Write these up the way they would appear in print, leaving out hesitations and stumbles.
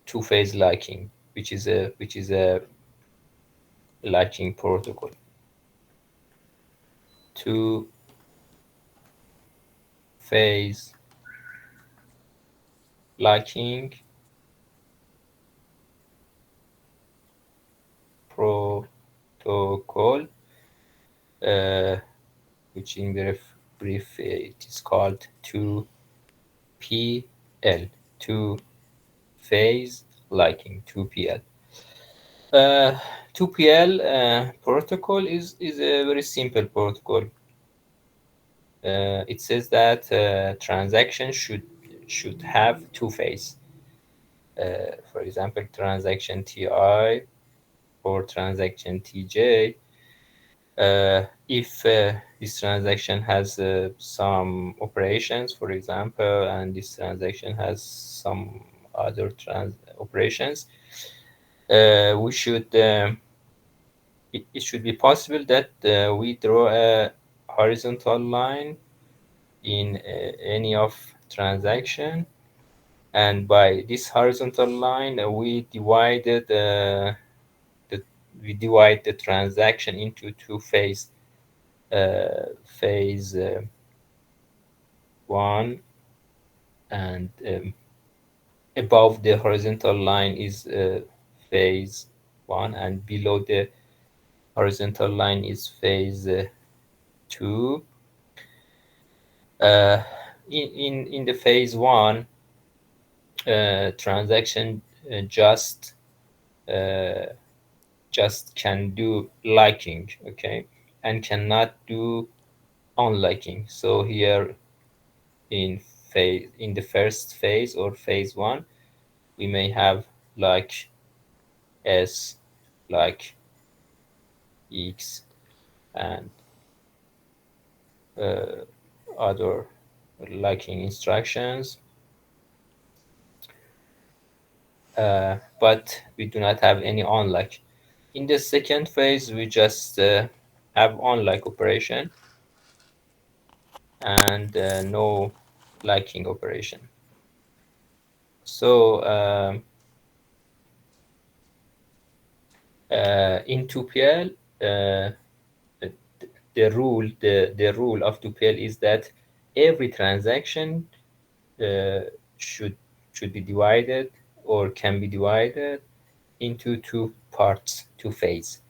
two-phase liking, which is a liking protocol. Two-phase liking protocol, which in brief it is called 2PL, two-phase liking, 2PL. 2PL protocol is a very simple protocol. It says that transaction should have two phase. For example, transaction TI or transaction TJ. If this transaction has some operations, for example, and this transaction has some other operations, we should it should be possible that we draw a horizontal line in any of transaction, and by this horizontal line the we divide the transaction into two phase. Phase one, and above the horizontal line is phase one, and below the horizontal line is phase two. Uh, in the phase one, transaction uh, just can do liking, okay, and cannot do unliking. So here in the first phase or phase one, we may have like S, like X, and other liking instructions, but we do not have any unlike. In the second phase, we just have unlike operation and no liking operation. So in 2PL, the rule of 2PL is that every transaction uh, should should be divided or can be divided into two parts, two phase,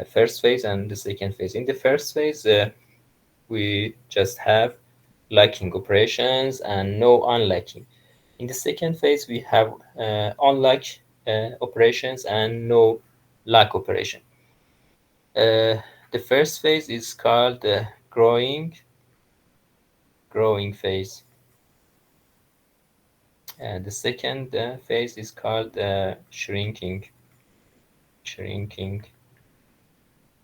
first phase and the second phase. In the first phase, we just have liking operations and no unliking. In the second phase, we have unlike operations and no like operation. The first phase is called growing phase, and the second phase is called shrinking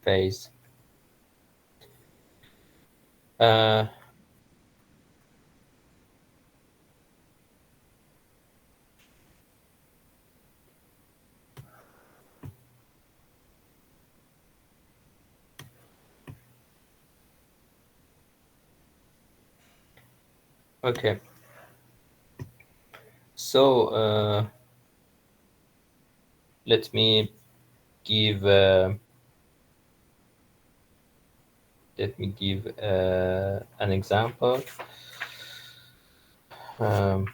phase. Uh, okay, so let me give an example. Um,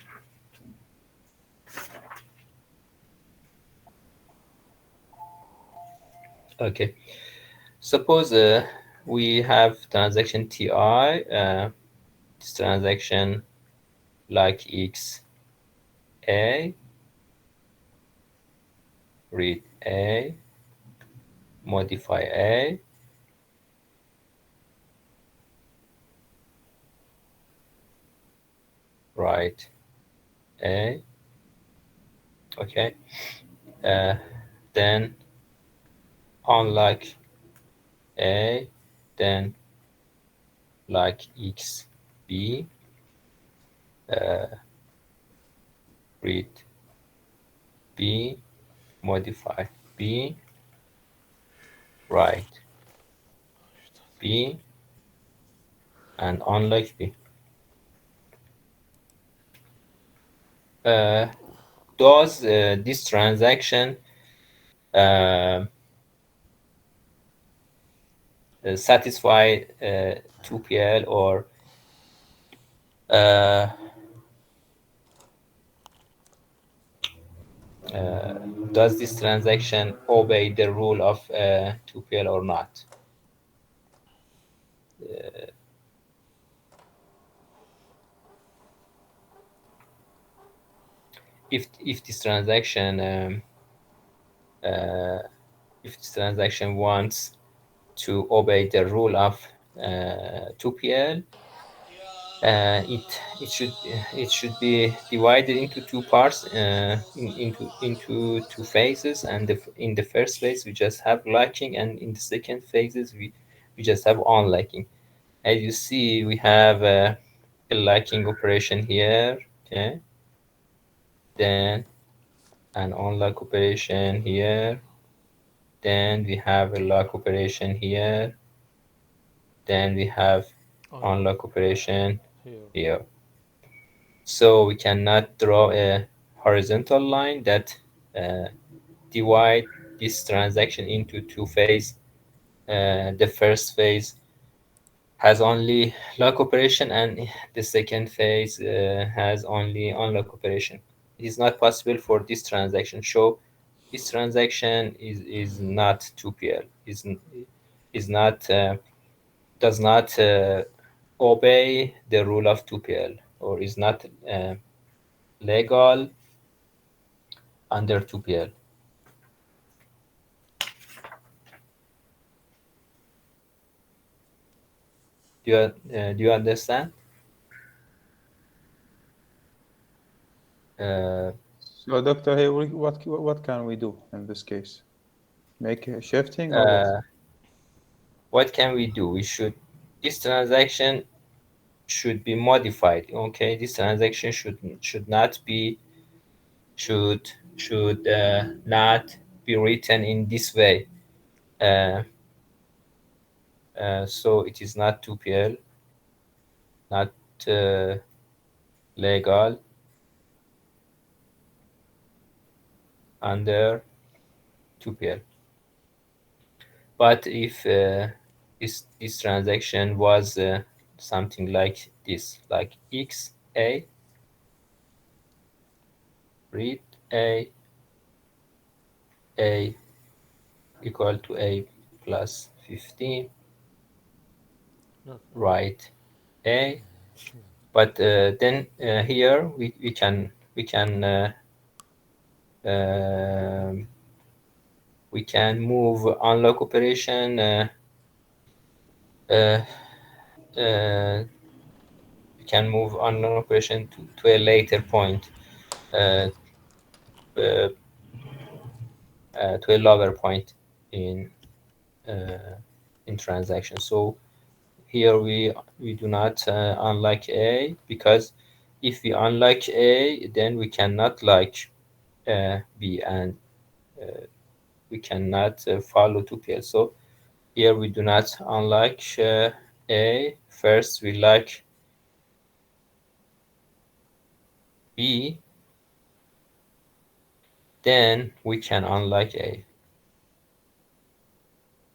okay, suppose we have transaction TI. This transaction like X A, read A, modify A, write A. Okay, uh, then unlike A, then like X B, uh, read B, modify B, write B, and unlike B. Uh, does this transaction uh, satisfy 2PL, or uh, uh, does this transaction obey the rule of 2PL or not? If this transaction uh, if this transaction wants to obey the rule of 2PL, it should be divided into two parts, into two phases. And in the first phase we just have locking, and in the second phases we just have unlocking. As you see, we have a locking operation here, okay, then an unlock operation here, then we have a lock operation here, then we have Unlock unlock operation here. here. So we cannot draw a horizontal line that uh, divide this transaction into two phases. The first phase has only lock operation, and the second phase has only unlock operation. It is not possible for this transaction. So this transaction is not 2PL. Is not does not obey the rule of 2PL, or is not legal under 2PL. Do you understand? Uh, So, Doctor, here, what can we do in this case? Make a shifting or what? uh, what can we do? This transaction should be modified. Okay, this transaction should not be should should not be written in this way. Uh, so it is not 2PL, not uh, legal under 2PL. But if this transaction was something like this, like XA, read A equal to A plus 15, Okay. write A. But then here um we can move unlock operation, uh, uh, we can move unlock operation to a later point, uh, uh, to a lower point in uh, in transaction. So here we do not unlock A, because if we unlock A, then we cannot lock B, and we cannot follow 2PL. So here we do not unlock A. First we lock B, then we can unlock A,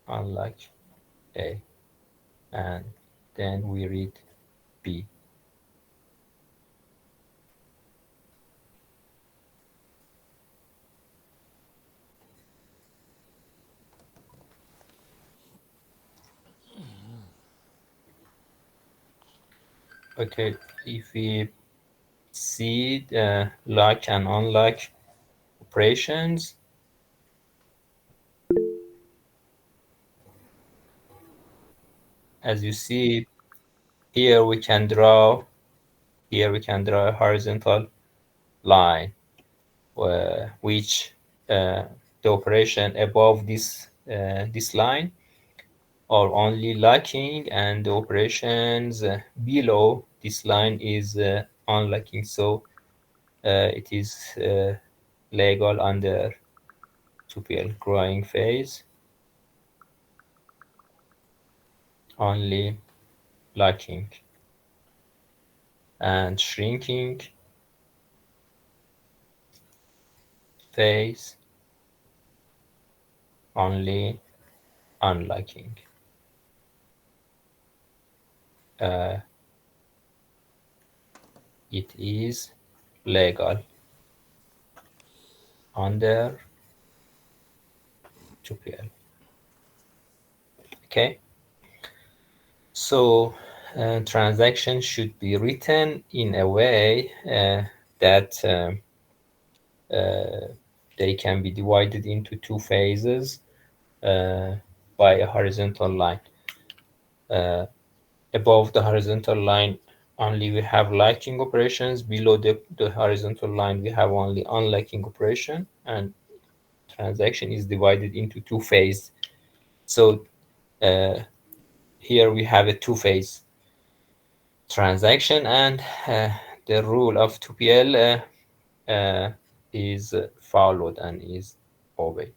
unlock A, and then we read B. Okay, if we see the lock and unlock operations, as you see here, we can draw a horizontal line, which the operation above this line are only locking, and the operations below this line is unlocking. So it is legal under 2PL growing phase, only locking, and shrinking phase only unlocking. Uh, it is legal under 2PL. Okay, so transactions should be written in a way that uh, they can be divided into two phases uh, by a horizontal line. Uh, Above the horizontal line, only we have liking operations. Below the horizontal line, we have only unliking operation, and transaction is divided into two phase. So uh, here we have a two-phase transaction, and the rule of 2PL is followed and is obeyed.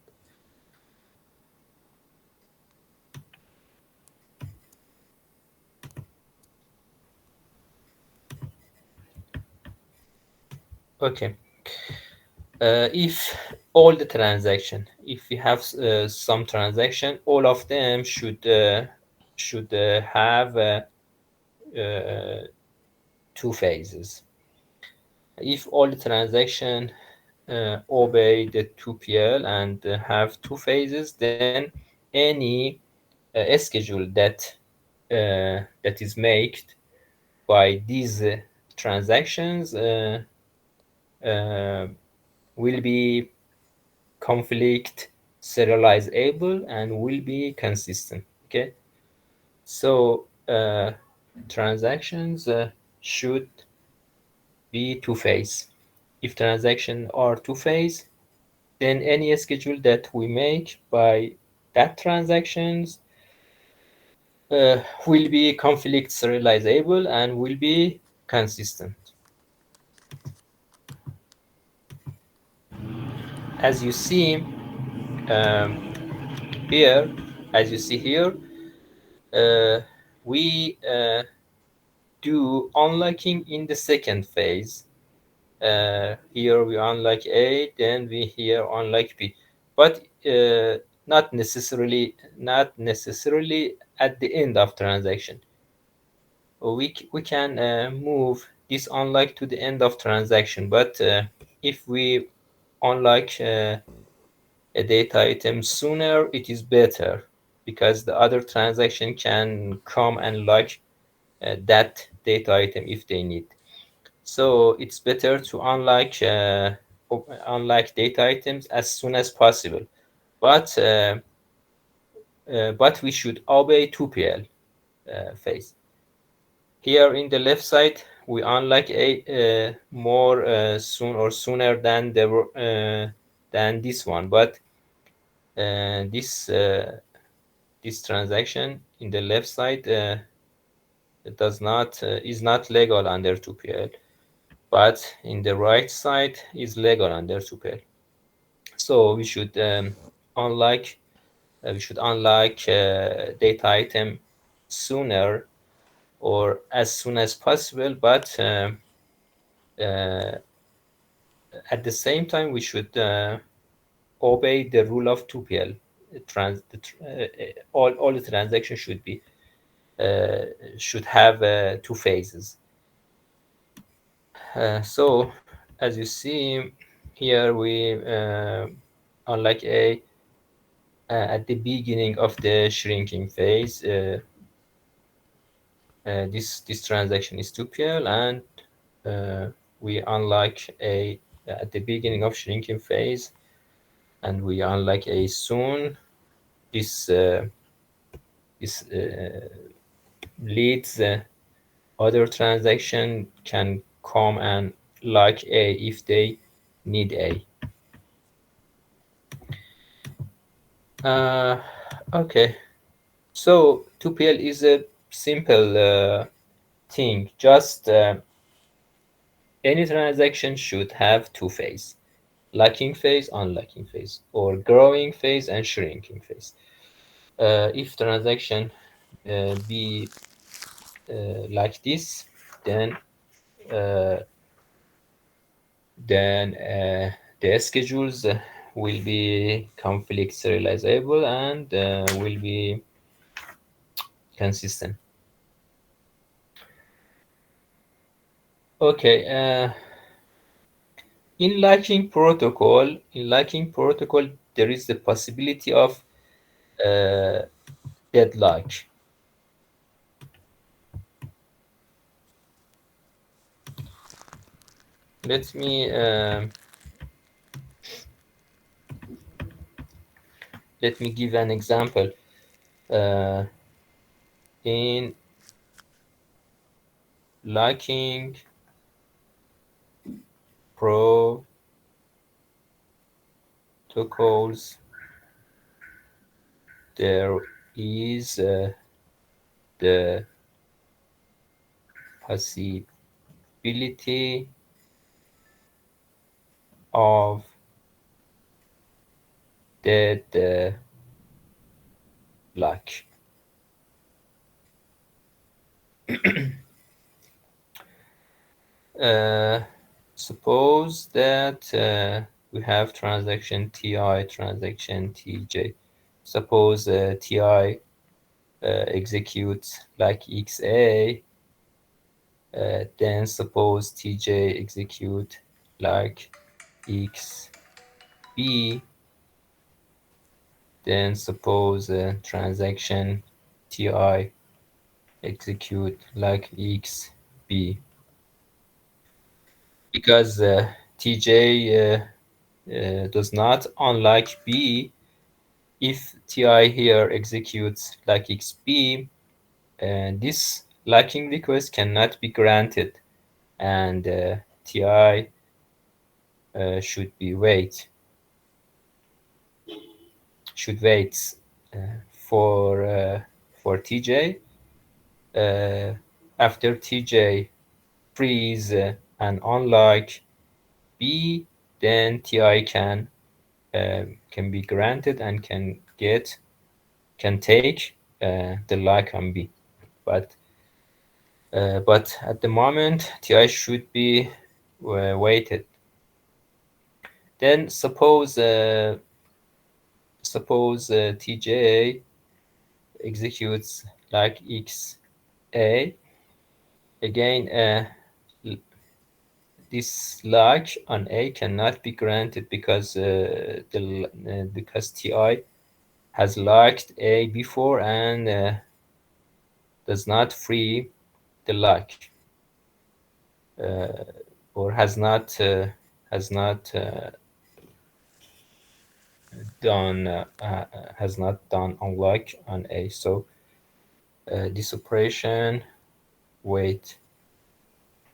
Okay. If all the transaction, if we have some transaction, all of them should have uh, two phases. If all the transaction obey the 2PL and have two phases, then any schedule that is made by these transactions uh, will be conflict serializable and will be consistent. Okay, so transactions should be two phase. If transactions are two phase, then any schedule that we make by that transactions will be conflict serializable and will be consistent. As you see um, here, as you see here, uh, we do unlocking in the second phase. Here we unlock A, then we here unlock B, but not necessarily at the end of transaction. We can move this unlock to the end of transaction, but if we unlock a data item sooner, it is better because the other transaction can come and lock that data item if they need. So it's better to unlock data items as soon as possible. But we should obey 2PL phase. Here in the left side, we unlock a more soon or sooner than than this one. But this transaction in the left side does not is not legal under 2PL, but in the right side is legal under 2PL. So unlock we should unlock data item sooner or as soon as possible, but uh, at the same time we should obey the rule of 2PL. All the transactions uh, should have two phases. So as you see here, we unlike A at the beginning of the shrinking phase, this transaction is 2PL, and uh, we unlock A at the beginning of shrinking phase, and we unlock A soon. This leads other transaction can come and like A if they need A. Uh, okay, so 2PL is a simple thing. Just any transaction should have two phase: locking phase, unlocking phase, or growing phase and shrinking phase. If transaction be like this, then uh, then the schedules will be conflict serializable and will be consistent. Okay, in locking protocol, there is the possibility of uh, deadlock. Let me give an example. Uh, in locking protocols, there is the possibility of deadlock. Uh, Suppose that we have transaction Ti, transaction Tj. Suppose Ti executes like XA, then suppose Tj execute like XB, then suppose transaction Ti execute like XB. Because Tj does not, unlike B, if Ti here executes like XB, this locking request cannot be granted, and Ti should be should wait uh, for Tj. Uh, After Tj freeze and unlock B, then Ti can be granted and can take the lock on B. But at the moment, Ti should be waited. Then suppose Tj executes like XA. Again, this lock on A cannot be granted because because Ti has locked A before and does not free the lock, uh, or has not done has not done unlock on A. So this operation wait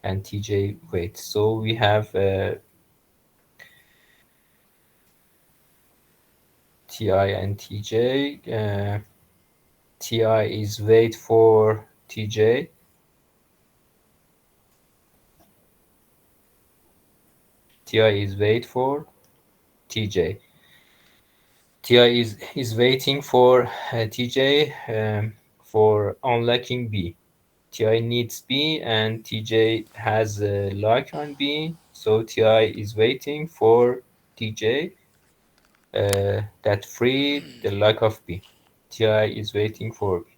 and Tj wait. So we have Ti and Tj. Ti is wait for Tj. Ti is wait for Tj. Ti is waiting for Tj for unlocking B. Ti needs B and Tj has a lock on B, so Ti is waiting for Tj that free the lock of B. Ti is waiting for B.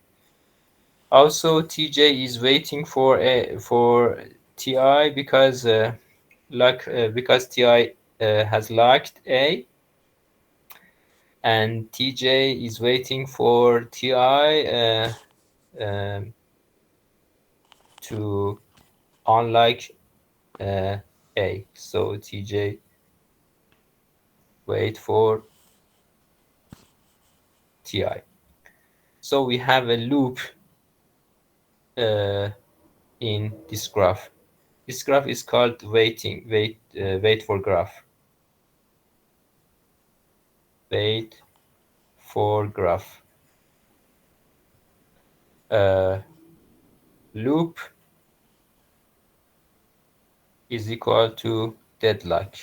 Also, Tj is waiting for Ti because because Ti has locked A, and Tj is waiting for Ti um, to unlock uh, A. So Tj wait for Ti. So we have a loop uh, in this graph. This graph is called wait for graph. Wait for graph. Uh, Loop is equal to deadlock.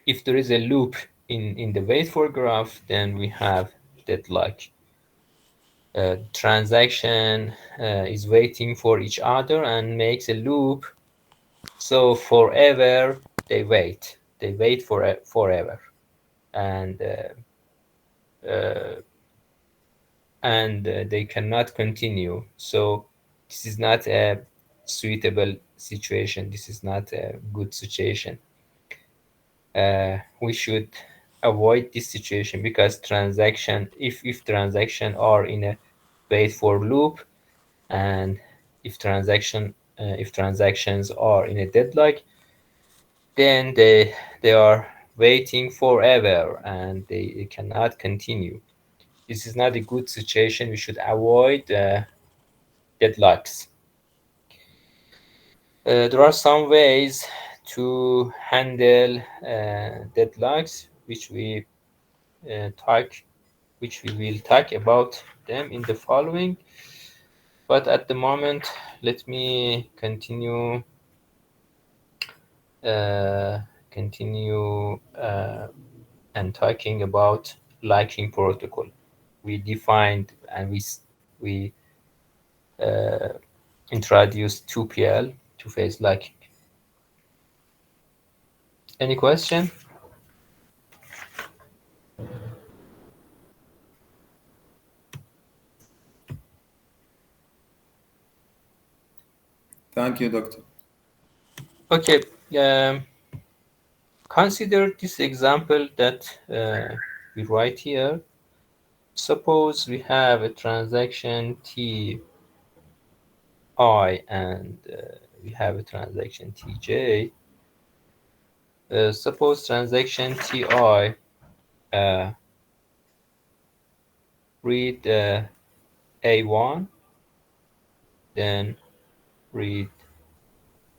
If there is a loop in the wait for graph, then we have deadlock. Transaction is waiting for each other and makes a loop So forever they wait. They wait for forever, and they cannot continue. So this is not a suitable situation. This is not a good situation. We should avoid this situation because transaction, if transaction are in a wait for loop, and if transactions are in a deadlock, then they are waiting forever and they cannot continue. This is not a good situation. We should avoid deadlocks. There are some ways to handle deadlocks, talk, which we will talk about them in the following. But at the moment, let me uh, continue and talking about liking protocol. We defined and we uh, introduced 2PL, two-phase liking. Any question? Thank you, doctor. Okay. Um, Consider this example that we write here. Suppose we have a transaction Ti and we have a transaction Tj. Suppose transaction Ti uh, read A1, then read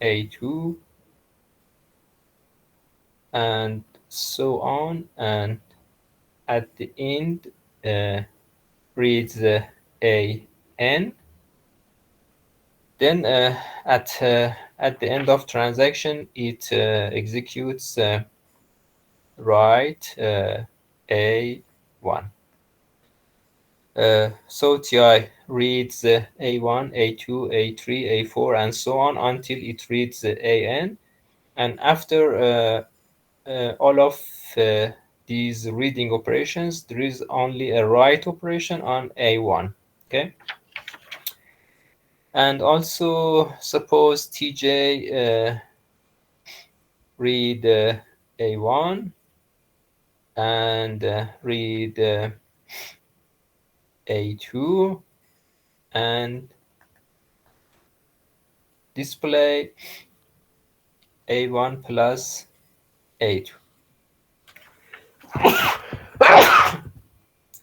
A2, and so on, and at the end reads AN. Then at the end of transaction, it executes write A1. So TI reads A1, A2, A3, A4, and so on until it reads AN. And after all of uh, these reading operations, there is only a write operation on A1. Okay. And also suppose TJ read A1 and read A2 and display A1 plus A2.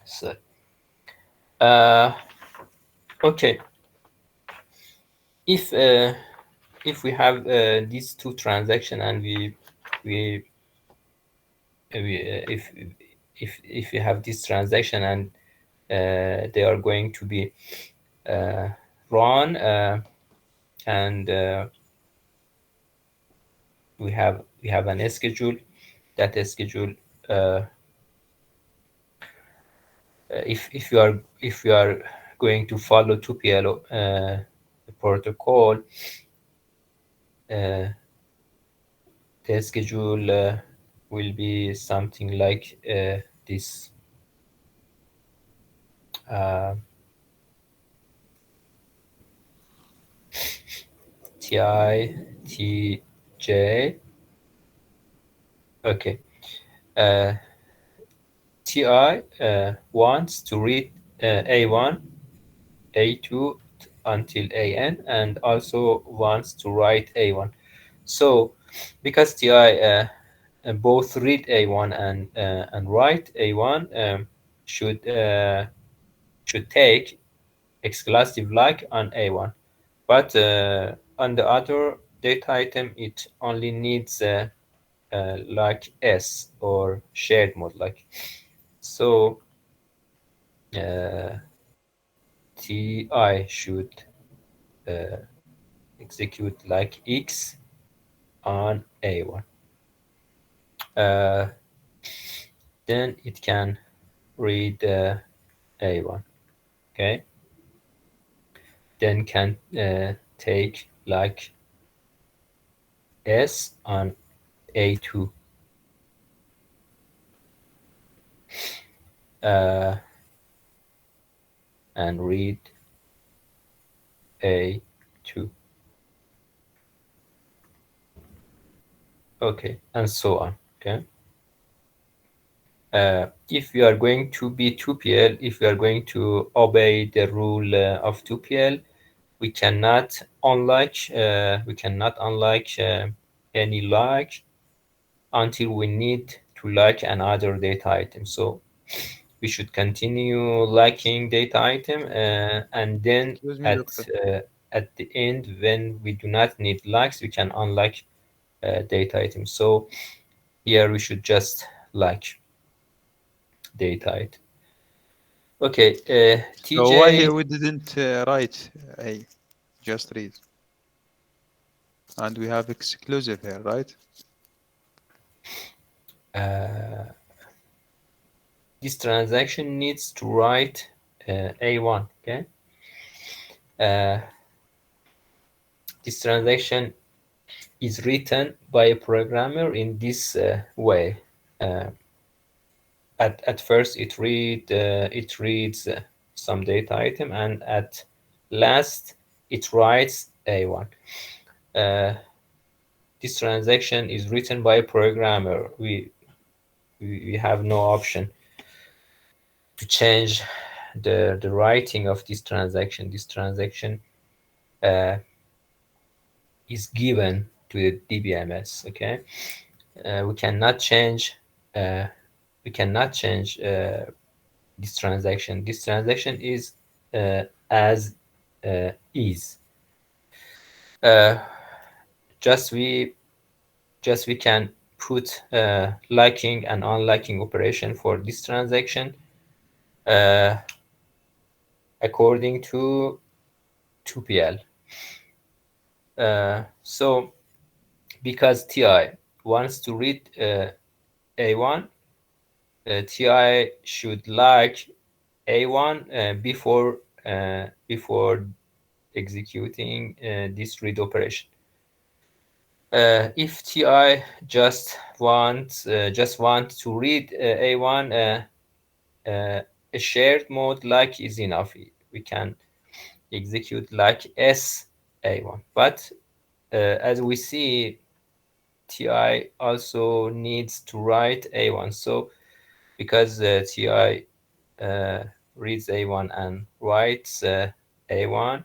So, uh, okay, if uh, if we have these two transactions and we, if we have this transaction and they are going to be uh, run and we have an schedule. That schedule, uh, if you are going to follow 2PL protocol, uh, the schedule will be something like this. uh, Ti Tj. Okay. uh, Ti wants to read A1, A2 until AN, and also wants to write A1. So because Ti both read A1 and write A1, should take exclusive like on A1. But on the other data item, it only needs like S or shared mode like. So uh, Ti should uh, execute like X on A1. Uh, then it can read A1. Okay. Then can take like S on A2, uh, and read A2. Okay, and so on. Okay. If we are going to be 2PL, if we are going to obey the rule of 2PL, we cannot unlock any lock until we need to lock another data item. So we should continue locking data item, and then Excuse me, doctor. at the end, when we do not need locks, we can unlock data item. So here we should just lock data item. Okay, So why TJ, here we didn't write a just read, and we have exclusive here, right? uh, this transaction needs to write A1. Okay, uh, this transaction is written by a programmer in this way. Uh, at first, it reads some data item, and at last, it writes A1. Uh, this transaction is written by a programmer. We have no option to change the writing of this transaction. This transaction uh, is given to the DBMS. Okay, we cannot change. Uh, we cannot change this transaction. This transaction is as is. Uh, just we just we can put liking and unliking operation for this transaction uh, according to 2PL. So because TI wants to read A1, TI should like A1 before executing this read operation. If TI just want to read A1, a shared mode like is enough. We can execute like S A1. But as we see, TI also needs to write A1. So because TI uh, reads A1 and writes A1,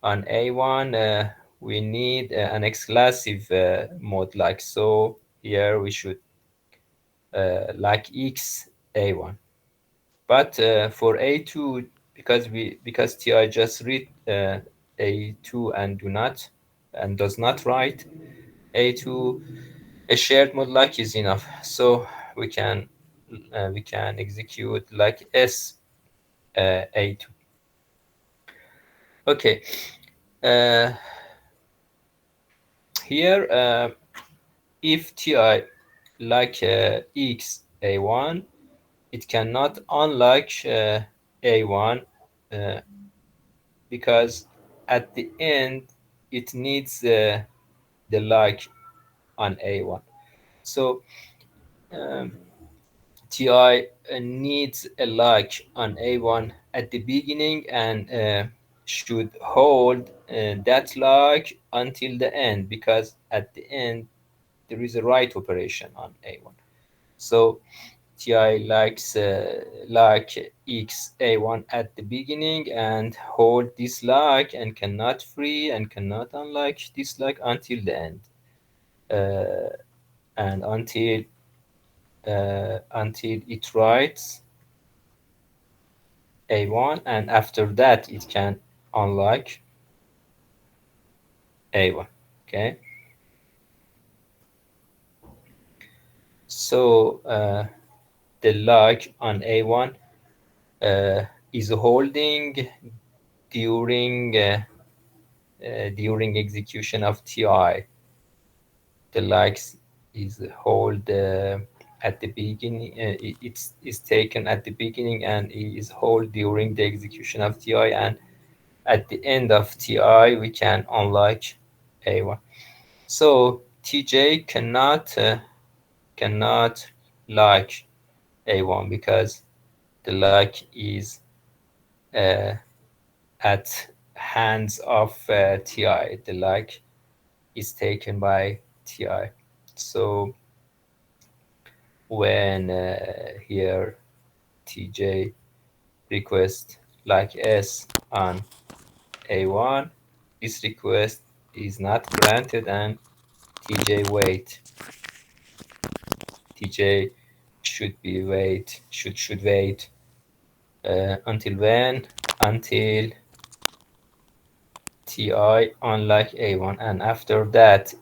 on A1 we need an exclusive mode like. So here we should like X A1. But for A2, because TI just read A2 and does not write A2, a shared mode like is enough. So we can we can execute like S A2. Okay. Uh, here, if TI like X A1, it cannot unlock A1 uh, because at the end it needs the lock on A1. So um, TI needs a lock on A1 at the beginning and should hold that lock until the end, because at the end there is a write operation on A1. So TI likes lock X A1 at the beginning and hold this lock and cannot free and cannot unlock this lock until the end. Uh, and until it writes A1, and after that it can unlock A1. Okay, so the lock on A1 uh, is holding during during execution of TI. The likes is hold at the beginning. It's taken at the beginning and is hold during the execution of TI, and at the end of TI we can unlock A1. So Tj cannot like A1 because the lock is uh, at hands of Ti. The lock is taken by Ti. So when here Tj request like S on A1, this request is not granted and Tj wait. Tj should wait until when? Until Ti unlike A1, and after that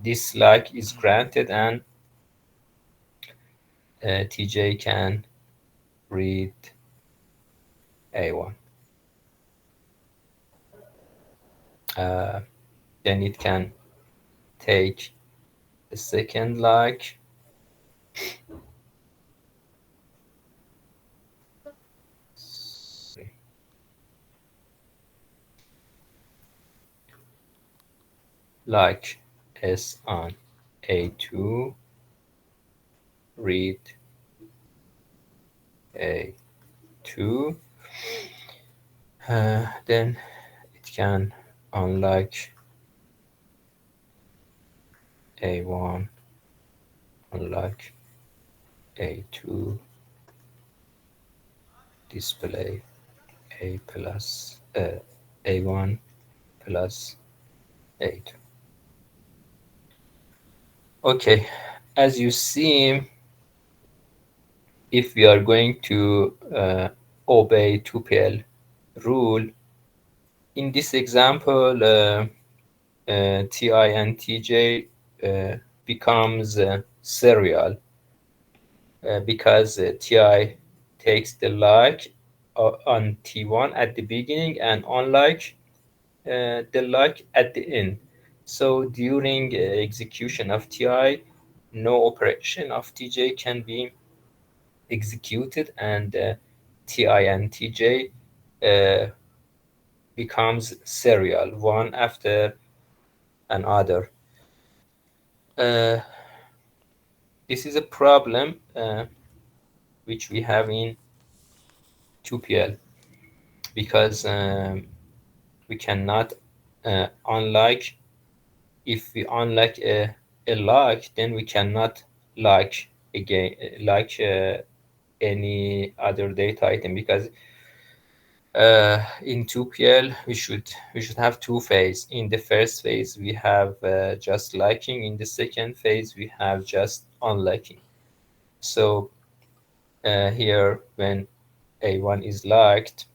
this like is granted and Tj can read A1. Uh, then it can take the second like S on A2, read A2, then it can unlike A1, unlike A2, display A plus A1 plus A2. Okay, as you see, if we are going to obey 2PL rule, in this example, Ti and Tj becomes serial because Ti takes the like on T1 at the beginning and unlike the like at the end. So during execution of Ti, no operation of Tj can be executed, and Ti and Tj uh, becomes serial one after another. Uh, this is a problem which we have in 2PL because we cannot unlike. If we unlike a lock, then we cannot like again like any other data item because in 2PL we should have two phase. In the first phase we have just liking. In the second phase we have just unliking. So here when A1 is liked,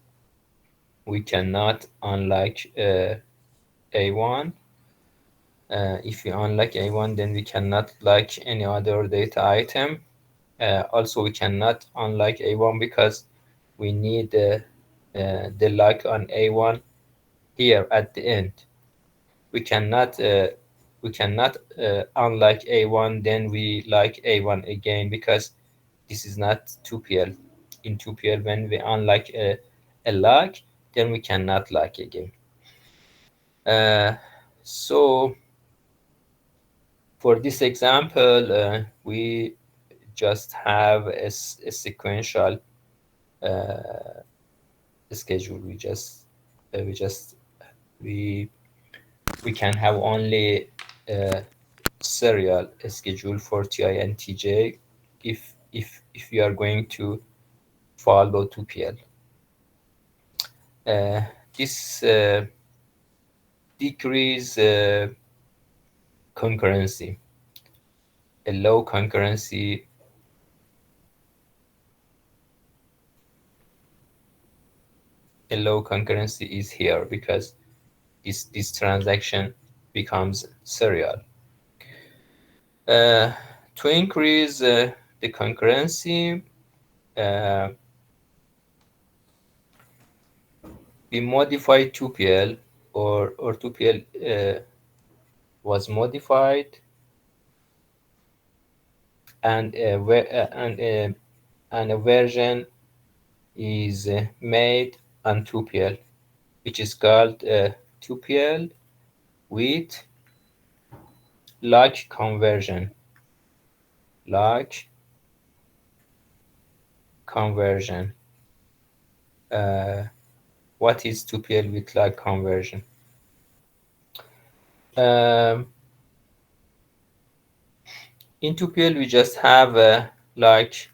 we cannot unlike A1. If we unlike A1, then we cannot like any other data item. Also, we cannot unlike A1 because we need the like on A1 here at the end. We cannot unlike A1, then we like A1 again because this is not 2PL. In 2PL, when we unlike a like, then we cannot like again. So for this example, we just have a sequential schedule. We just we we can have only a serial schedule for Ti and Tj if we are going to follow 2PL. Uh, this decrease concurrency. A low concurrency is here because this transaction becomes serial. Uh, to increase the concurrency, uh, we modify 2PL or 2PL was modified and and a version is made on 2PL, which is called 2PL with like conversion. Like conversion. Uh, what is 2PL with like conversion? Um, in 2PL, we just have like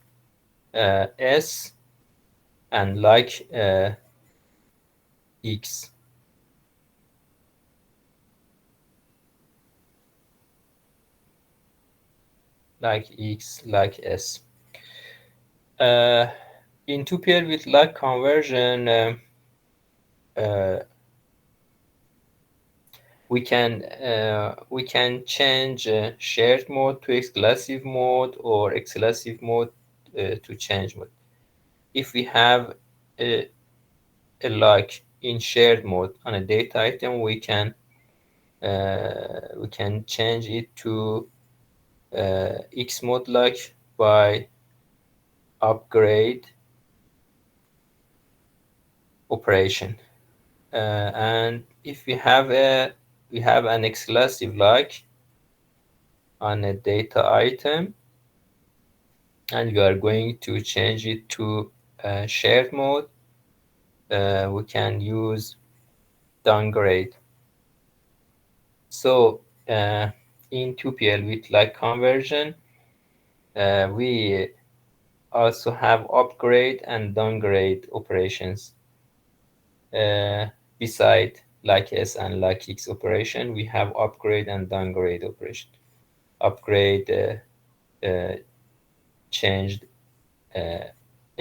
S and like X, like X, like S. Uh, in 2PL with like conversion, uh, we can change shared mode to exclusive mode or exclusive mode to change mode. If we have a, a like in shared mode on a data item, we can change it to X mode like by upgrade operation. And if we have an exclusive like on a data item, and we are going to change it to shared mode, we can use downgrade. So in 2PL with like conversion, we also have upgrade and downgrade operations. Uh, beside like S and like X operation, we have upgrade and downgrade operation. Upgrade changed a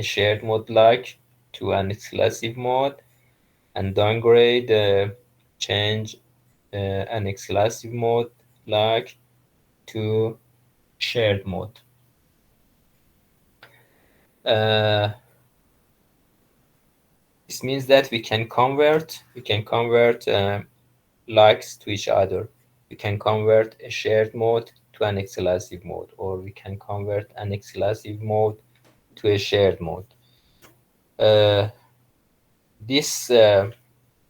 shared mode like to an exclusive mode, and downgrade change an exclusive mode like to shared mode. Uh, this means that we can convert likes to each other. We can convert a shared mode to an exclusive mode, or we can convert an exclusive mode to a shared mode. Uh, this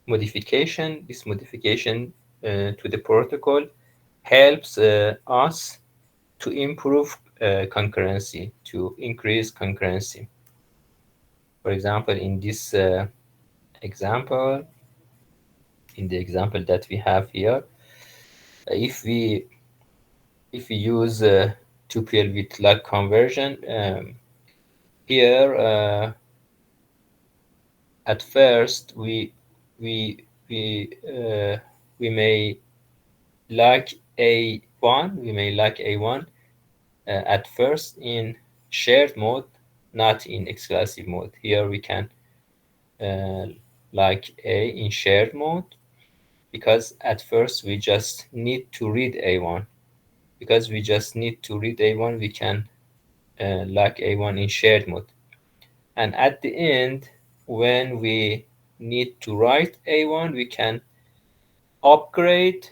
modification to the protocol helps us to improve concurrency, to increase concurrency. For example, in this example, in the example that we have here, if we use 2PL with like conversion, here at first we we may like A1 at first in shared mode, not in exclusive mode. Here we can uh, like A in shared mode, because at first we just need to read A1. Because we just need to read A1, we can like A1 in shared mode. And at the end, when we need to write A1, we can upgrade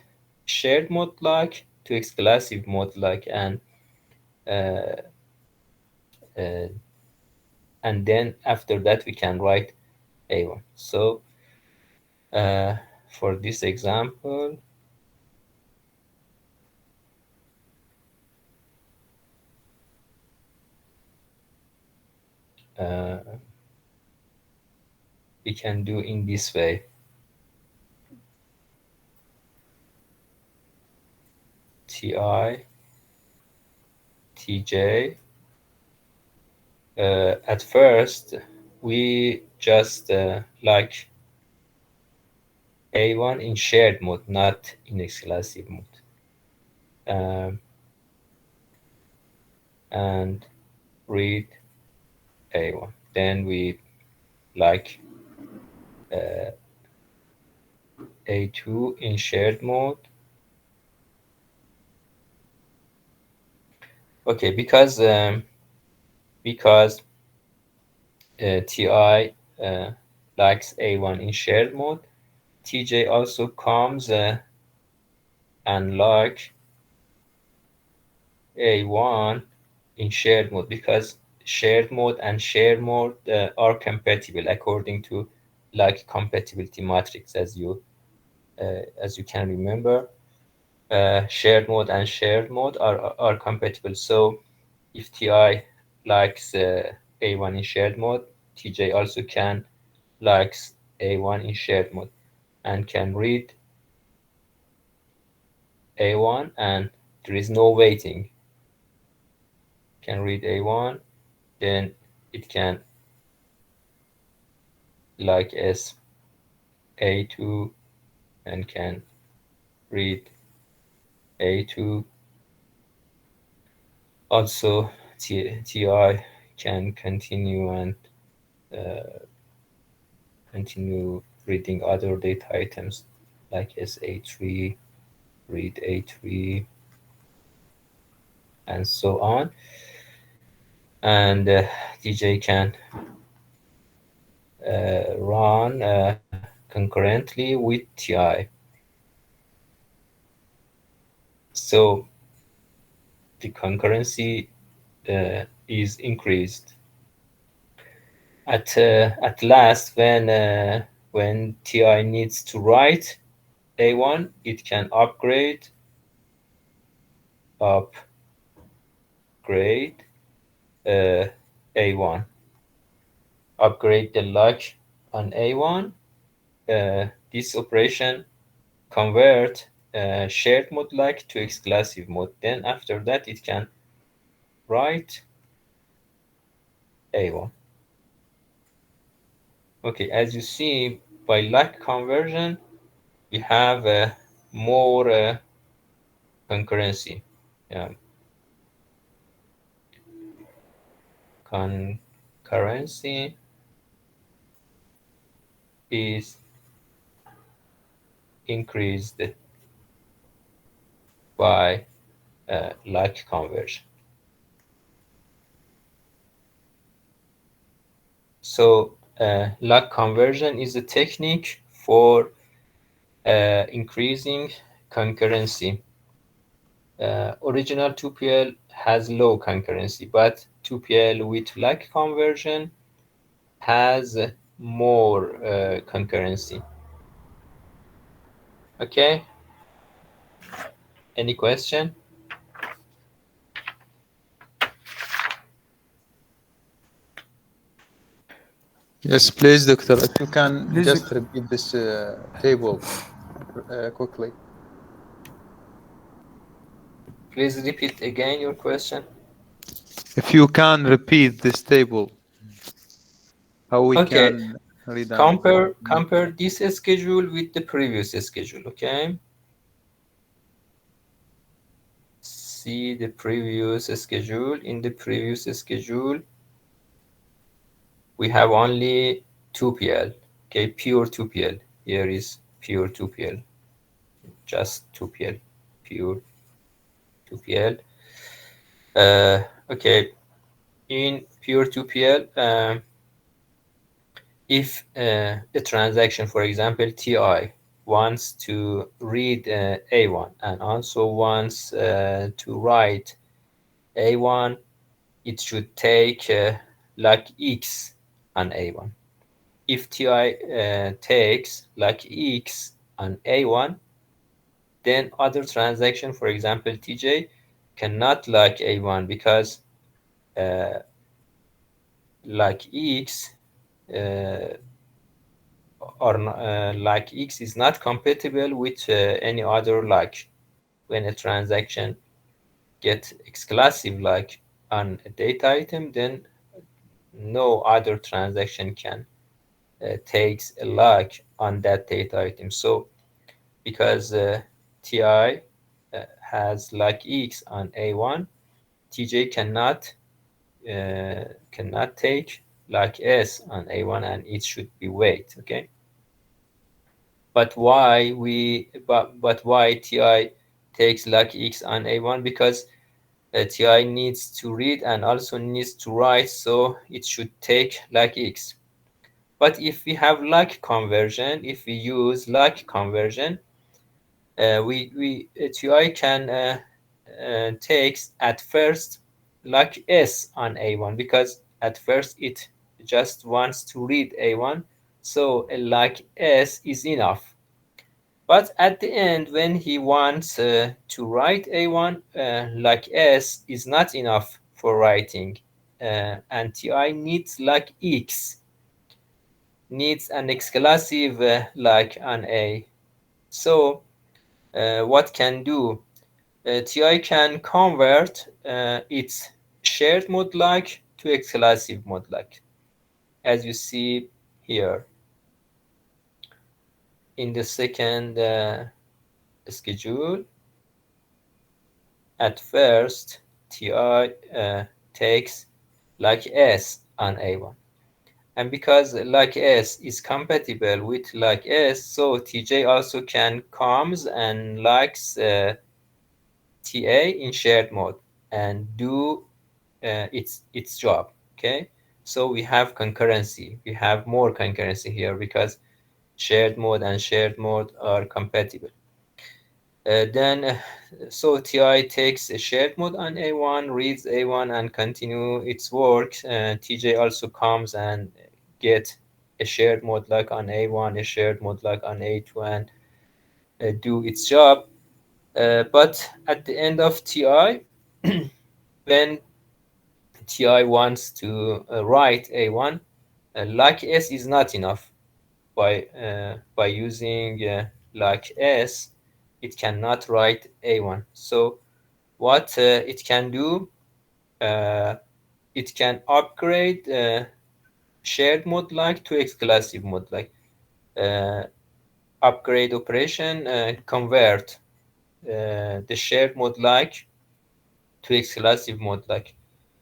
shared mode like to exclusive mode like, uh, uh, and then after that we can write A1. So uh, for this example, uh, we can do in this way. Ti, Tj. At first, we just like A1 in shared mode, not in exclusive mode. And read A1. Then we like A2 in shared mode. Okay, because Ti likes A1 in shared mode, Tj also comes and like A1 in shared mode, because shared mode and share mode are compatible according to like compatibility matrix, as you as you can remember, shared mode and shared mode are compatible. So if TI likes A1 in shared mode, TJ also can likes A1 in shared mode and can read A1, and there is no waiting. Can read A1, then it can like S A2 and can read A2. Also, TI can continue and continue reading other data items like SA3, read A3, and so on. And DJ can run concurrently with TI. So the concurrency is increased. At last, when TI needs to write A1, it can upgrade uh, A1, upgrade the lock on A1. This operation convert shared mode like to exclusive mode. Then after that, it can write A1. Okay, as you see, by lock conversion, we have more concurrency. Yeah, concurrency is increased by lock conversion. So lock conversion is a technique for increasing concurrency. Original 2PL has low concurrency, but 2PL with lock conversion has more concurrency. Okay, any question? Yes, please, doctor. If you can Please, just repeat this table quickly. Please repeat again your question. If you can repeat this table, how we Okay, can read and compare this schedule with the previous schedule. Okay, see the previous schedule. In the previous schedule, we have only 2PL. Okay, pure 2PL. Here is pure 2PL, just 2PL, pure 2PL. Okay, in pure 2PL, if a transaction, for example, TI, wants to read A1 and also wants to write A1, it should take like X on A1. If TI takes like X on A1, then other transaction, for example, TJ, cannot like A1 because uh, like X uh, or like X is not compatible with any other like. When a transaction get exclusive like on a data item, then no other transaction can takes a lock on that data item. So because TI has like X on A1, TJ cannot take like S on A1, and it should be wait. Okay, but why TI takes like X on A1? Because TI needs to read and also needs to write, so it should take like X. But if we have like conversion, if we use like conversion, we TI can takes at first like S on A1, because at first it just wants to read A1, so like S is enough. But at the end, when he wants to write a1, like s is not enough for writing, and ti needs like x, needs an exclusive like an a. So what can do? TI can convert its shared mode like to exclusive mode like, as you see here in the second schedule. At first, TI takes like S on A1. And because like S is compatible with like S, so TJ also can comes and likes TA in shared mode and do its job. Okay, so we have concurrency. We have more concurrency here because shared mode and shared mode are compatible. Then so TI takes a shared mode on A1, reads A1 and continue its work. TJ also comes and get a shared mode like on A1, a shared mode like on A2, and do its job. But at the end of TI, when TI wants to write A1, like S is not enough. By using like S, it cannot write A1. So what it can do, uh, it can upgrade shared mode like to exclusive mode like. Uh, Upgrade operation convert the shared mode like to exclusive mode like.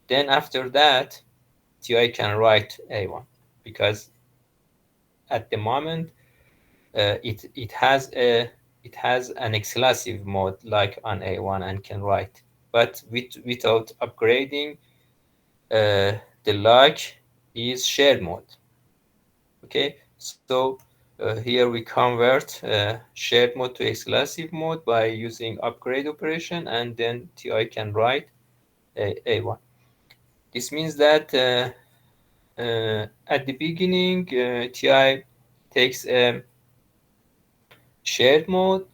Then after that, TI can write A1 because at the moment it has an exclusive mode like on A1 and can write, but without upgrading the like is shared mode. Okay, so here we convert shared mode to exclusive mode by using upgrade operation, and then TI can write A1. This means that at the beginning TI takes a shared mode.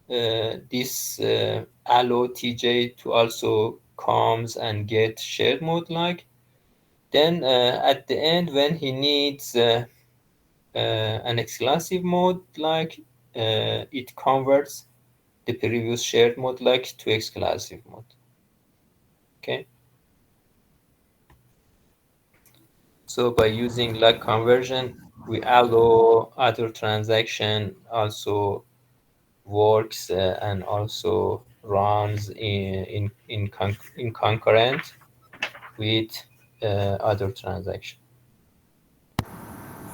This allow TJ to also comes and get shared mode like. Then at the end, when he needs an exclusive mode like, it converts the previous shared mode like to exclusive mode. Okay, so by using like conversion, we allow other transaction also works and also runs in concurrent with other transaction.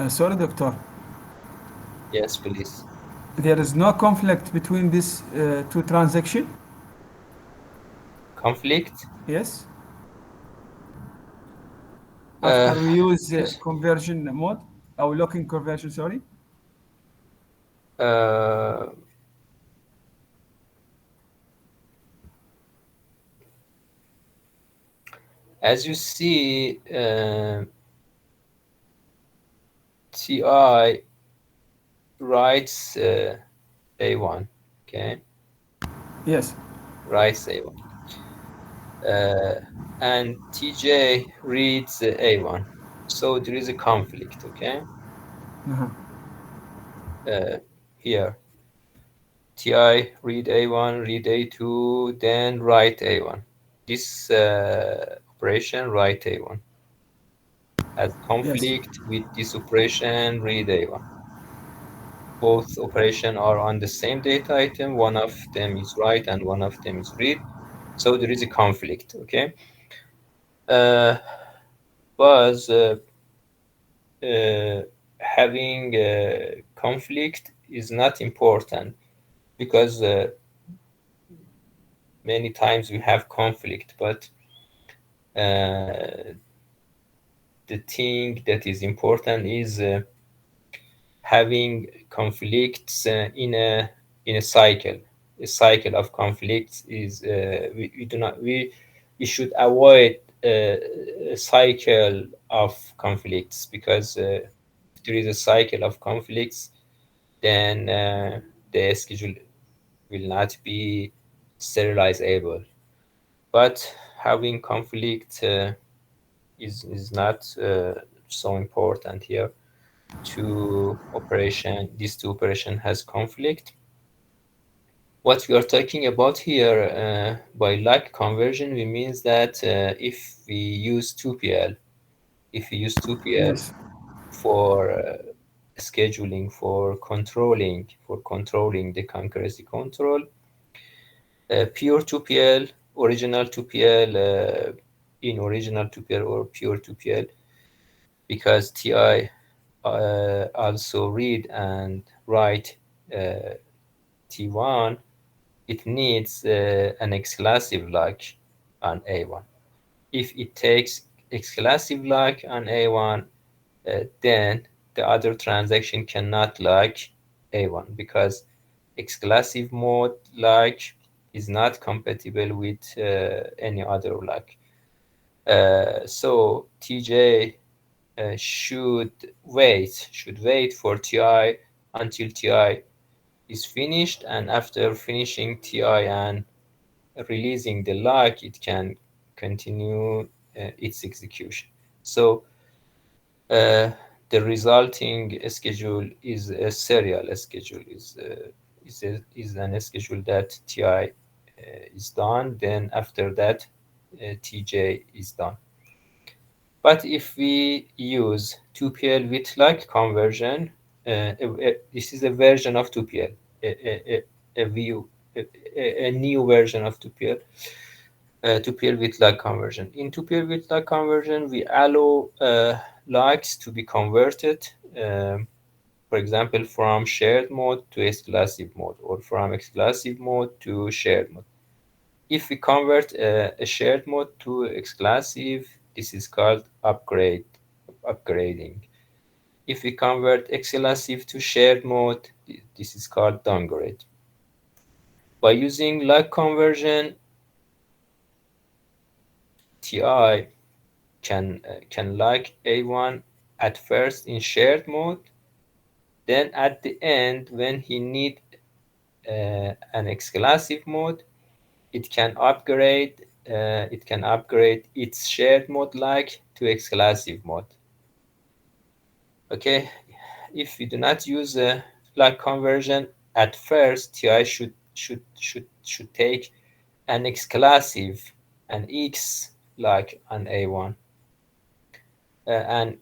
Sorry, doctor. Yes, please. There is no conflict between these two transactions? Conflict. Yes. Uh, After we use conversion mode, or locking conversion, sorry. uh, as you see, TI writes A1. Okay, Yes. writes A1. Uh, and TJ reads A1. So there is a conflict. Okay, Uh-huh. uh, here TI read A1, read A2, then write A1. This operation write A1 has Yes. conflict with this operation read A1. Both operation are on the same data item. One of them is write and one of them is read. So there is a conflict. Okay. Uh, but having conflict is not important because many times we have conflict, but the thing that is important is having conflicts in a cycle. A cycle of conflicts is we do not we should avoid a cycle of conflicts because if there is a cycle of conflicts, then the schedule will not be serializable. But having conflict is not so important here. These two operation has conflict. What we are talking about here by like conversion, we means that if we use 2PL, if we use 2PL Yes. for scheduling, for controlling the concurrency control, pure 2PL, original 2PL, in original 2PL or pure 2PL, because TI also read and write T1, it needs an exclusive lock on A1. If it takes exclusive lock on A1, then the other transaction cannot lock A1 because exclusive mode lock is not compatible with any other lock. So TJ should wait for TI until TI is finished, and after finishing TI and releasing the lock, it can continue its execution. So uh, the resulting schedule is a serial schedule, is an schedule that TI is done, then after that TJ is done. But if we use 2PL with like conversion, this is a version of 2PL, a view, a new version of 2PL, 2PL with like conversion. In 2PL with like conversion, we allow likes to be converted, for example, from shared mode to exclusive mode, or from exclusive mode to shared mode. If we convert a shared mode to exclusive, this is called upgrading. If we convert exclusive to shared mode, this is called downgrade. By using like conversion, TI can like A1 at first in shared mode, then at the end, when he need an exclusive mode, it can upgrade its shared mode like to exclusive mode. Okay, if we do not use a like conversion at first, TI should take an exclusive, an X like an A1, and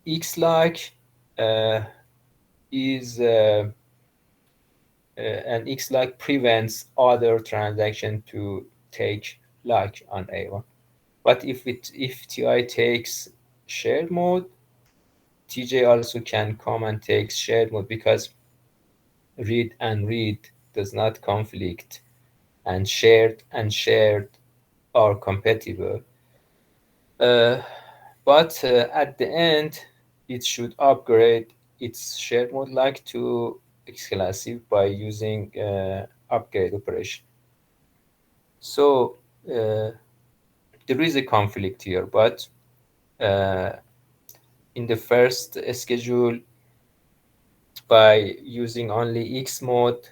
X like uh, is and X like prevents other transaction to take like on A1. But if TI takes shared mode, TJ also can come and take shared mode because read does not conflict, and shared are compatible. Uh, but at the end, it should upgrade its shared mode like to exclusive by using upgrade operation. So uh, there is a conflict here, but uh, in the first schedule, by using only X mode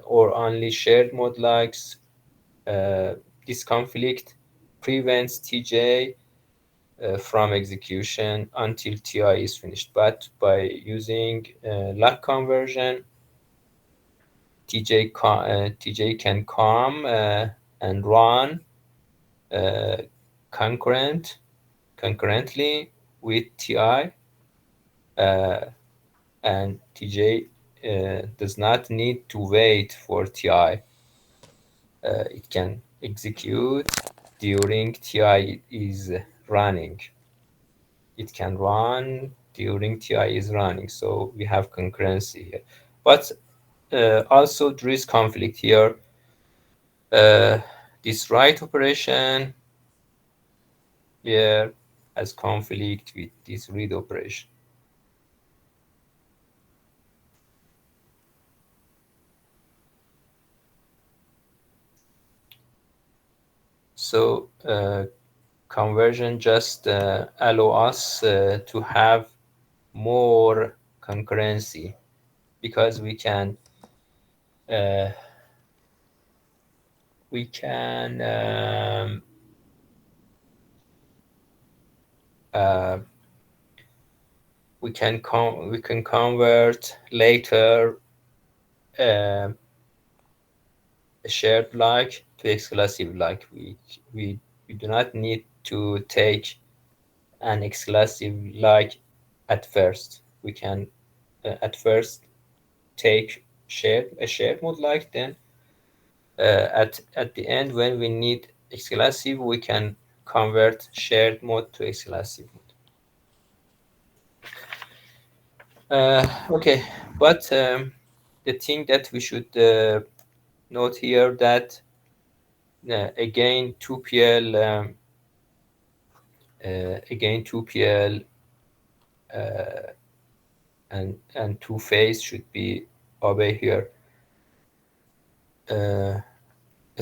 or only shared mode likes, uh, this conflict prevents TJ from execution until TI is finished. But by using lock conversion, TJ can come and run uh, concurrent concurrently with TI, uh, and TJ does not need to wait for TI. It can execute during TI is running. It can run during TI is running. So we have concurrency here. But also there is conflict here. Uh, this write operation here has conflict with this read operation. So conversion just allow us to have more concurrency, because we can uh, we can uh, we can convert later uh, a shared like to exclusive like. We do not need to take an exclusive like at first. We can at first take a shared mode like, then at the end when we need exclusive we can convert shared mode to exclusive mode. Okay, but the thing that we should note here that again 2PL again 2PL uh, and two phase should be obey here. A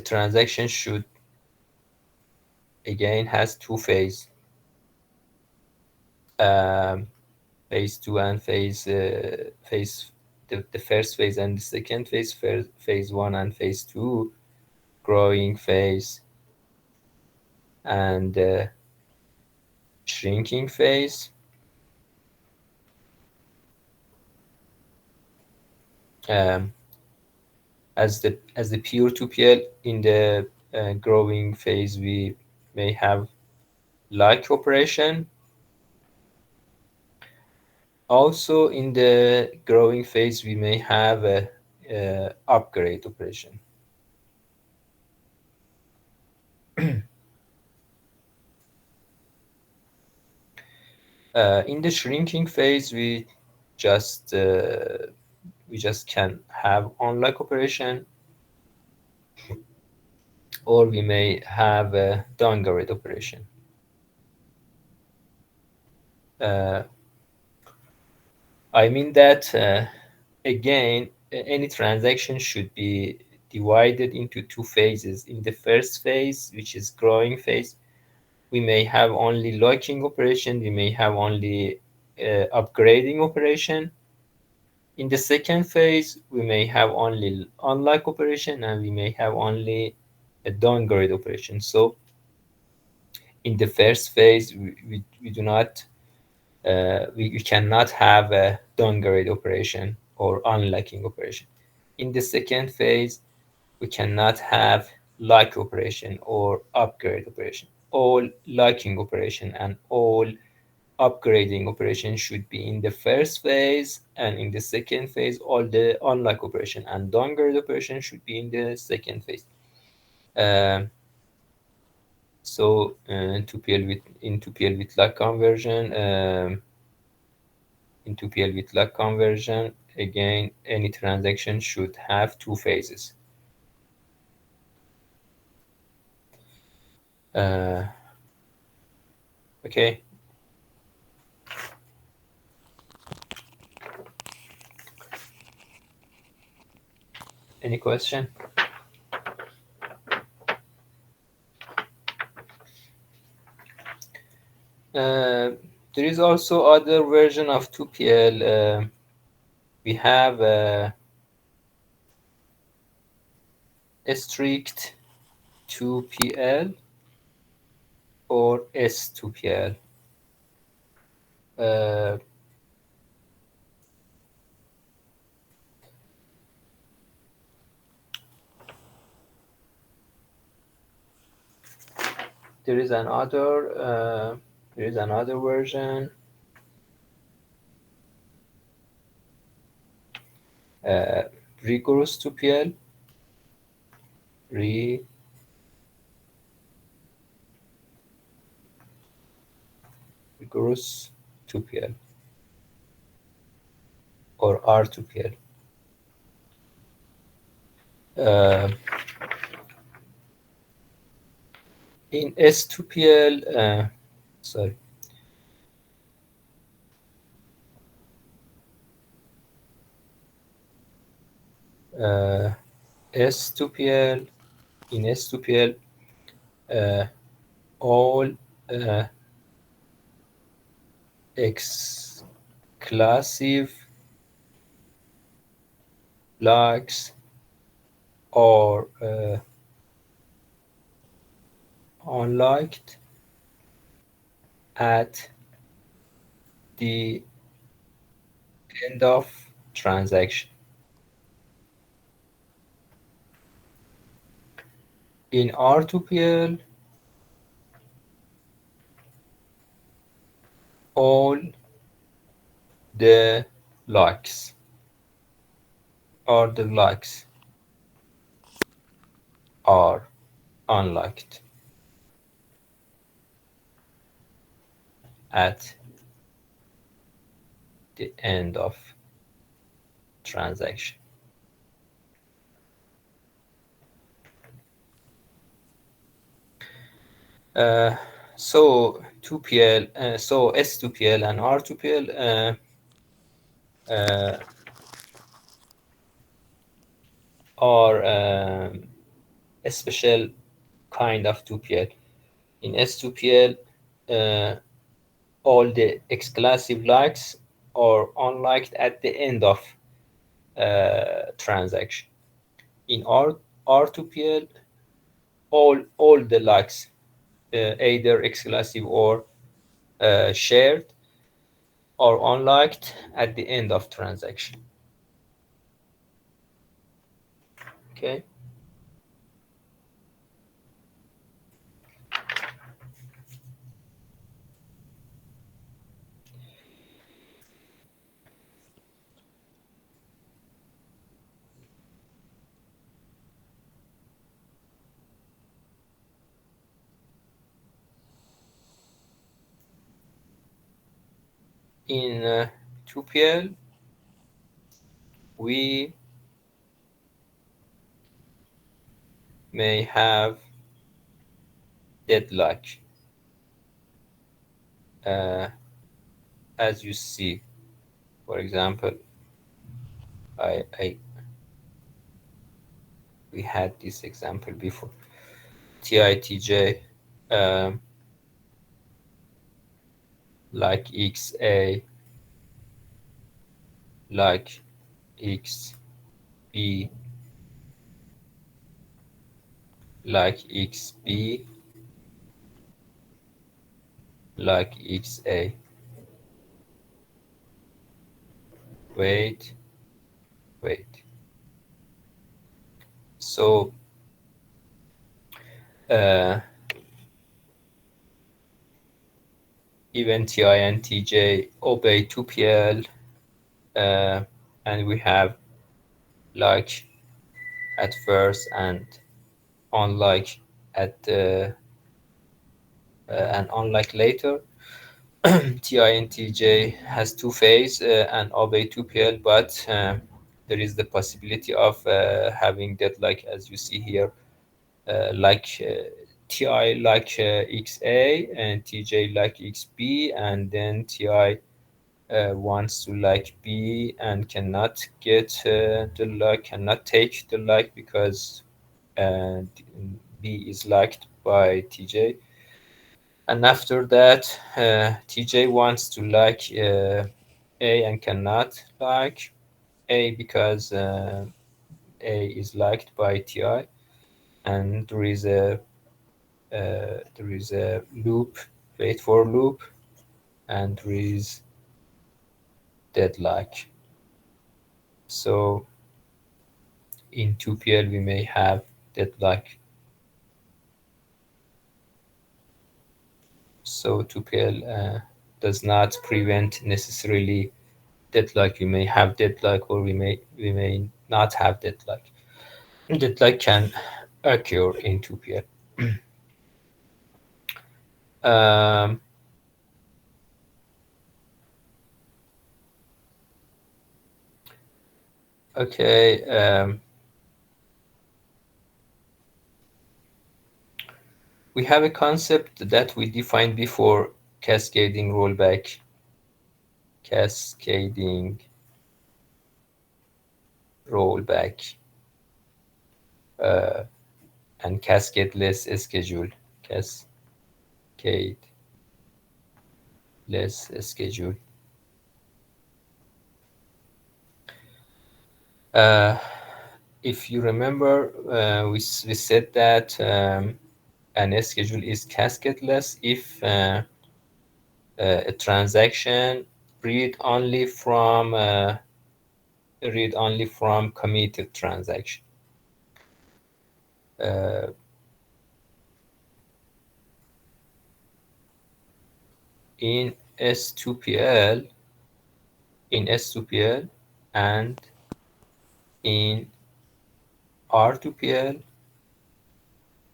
transaction should again has two phase, um, phase two and phase the first phase and the second phase, phase one and phase two, growing phase and shrinking phase. Um, as the pure 2PL in the growing phase, we may have like operation. Also, in the growing phase, we may have a upgrade operation. In the shrinking phase, just we just can have unlike operation, or we may have a downgrade operation. Uh, I mean that again, any transaction should be divided into two phases. In the first phase, which is growing phase, we may have only locking operation, we may have only upgrading operation. In the second phase, we may have only unlike operation and we may have only a downgrade operation. So in the first phase, we do not we cannot have a downgrade operation or unlocking operation. In the second phase, we cannot have like operation or upgrade operation. All locking operation and all upgrading operation should be in the first phase, and in the second phase, all the unlock operation and downgrade operation should be in the second phase. Um, so 2PL with in 2PL with lock conversion. In 2PL with lock conversion, again, any transaction should have two phases. Uh, okay. Any question? There is also other version of 2PL. We have a strict 2PL or S2PL. Uh, there is another version. Uh, Rigorous 2PL. Rigorous 2PL or R2PL. Uh, in S2PL, sorry, uh, S2PL, in S2PL, uh, all exclusive blocks are unliked at the end of transaction. In R2PL, all the likes the likes are unliked at the end of transaction. So 2PL, so S2PL and R2PL are a special kind of 2PL. In S2PL, all the exclusive likes are unliked at the end of transaction. In R2PL, all the likes, either exclusive or shared, are unliked at the end of transaction. Okay. In 2PL, we may have deadlock, uh, as you see. For example, I we had this example before. TITJ, um, like XA, like XB, like XB, like XA. Wait, wait. So uh, even TI and TJ obey 2PL, and we have like at first and unlike at and unlike later. TI and TJ has two phase and obey 2PL, but there is the possibility of having that, like as you see here, like TI like XA and TJ like XB, and then TI wants to like B and cannot get the like, cannot take the like because uh, B is liked by TJ. And after that, TJ wants to like A and cannot like A because A is liked by TI, and there is a loop, wait for loop, and there is deadlock. So in 2PL we may have deadlock. So 2PL does not prevent necessarily deadlock. We may have deadlock, or we may not have deadlock. Deadlock can occur in 2PL. Um, okay. We have a concept that we defined before: cascading rollback. Cascading rollback uh, and cascadeless schedule. Cascadeless schedule. Uh, if you remember, we said that an schedule is cascadeless if a transaction read only from committed transaction. Uh, in S2PL, and in R2PL,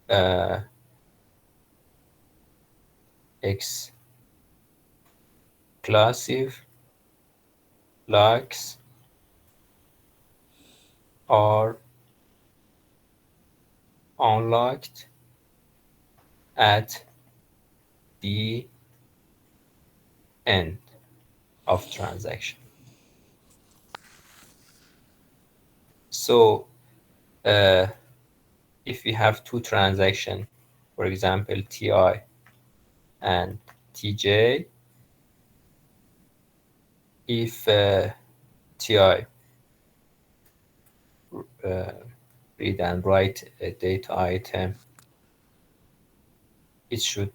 uh, exclusive locks are unlocked at the end of transaction. So if we have two transactions, for example, TI and TJ, if TI read and write a data item, it should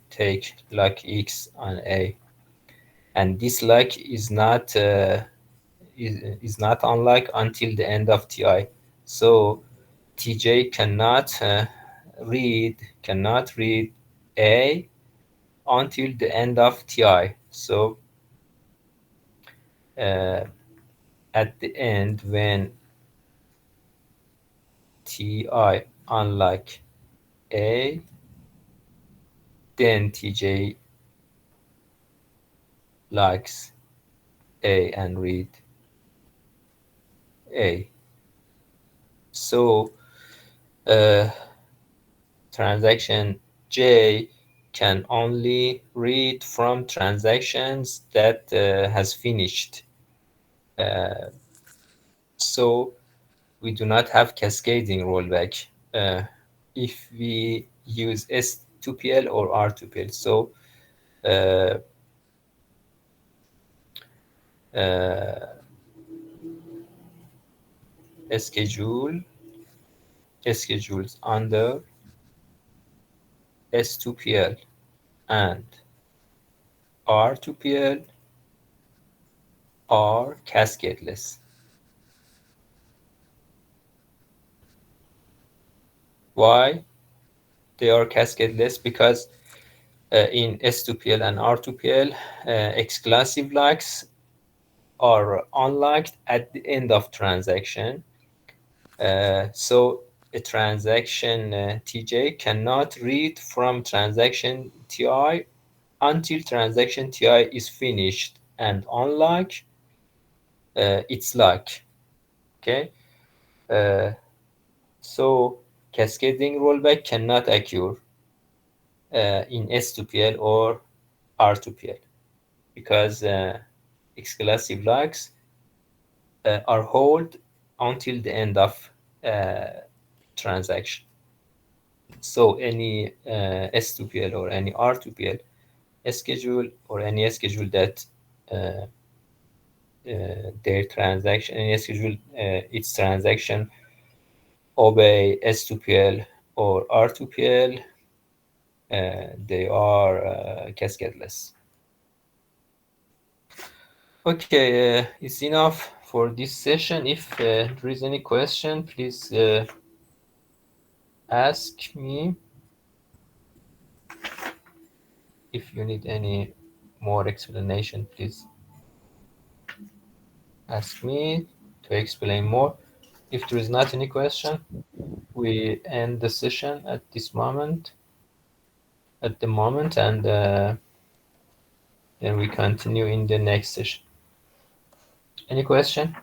take lock X on A, and this lock is not unlocked until the end of TI. So TJ cannot read A until the end of TI. So at the end, when TI unlock A, then TJ locks A and read A. So transaction J can only read from transactions that has finished. So we do not have cascading rollback if we use S2PL or R2PL. So schedules under S2PL and R2PL are cascadeless. Why they are cascadeless? Because in S2PL and R2PL, exclusive locks are unlocked at the end of transaction. So a transaction TJ cannot read from transaction TI until transaction TI is finished and unlock its lock. Okay, so cascading rollback cannot occur in S2PL or R2PL because exclusive locks are held until the end of transaction. So any S2PL or any R2PL schedule or any schedule that their transaction, any schedule its transaction obey S2PL or R2PL, they are cascadeless. Okay, it's enough for this session. If there is any question, please ask me. If you need any more explanation, please ask me to explain more. If there is not any question, we end the session at the moment, and then we continue in the next session. Any question?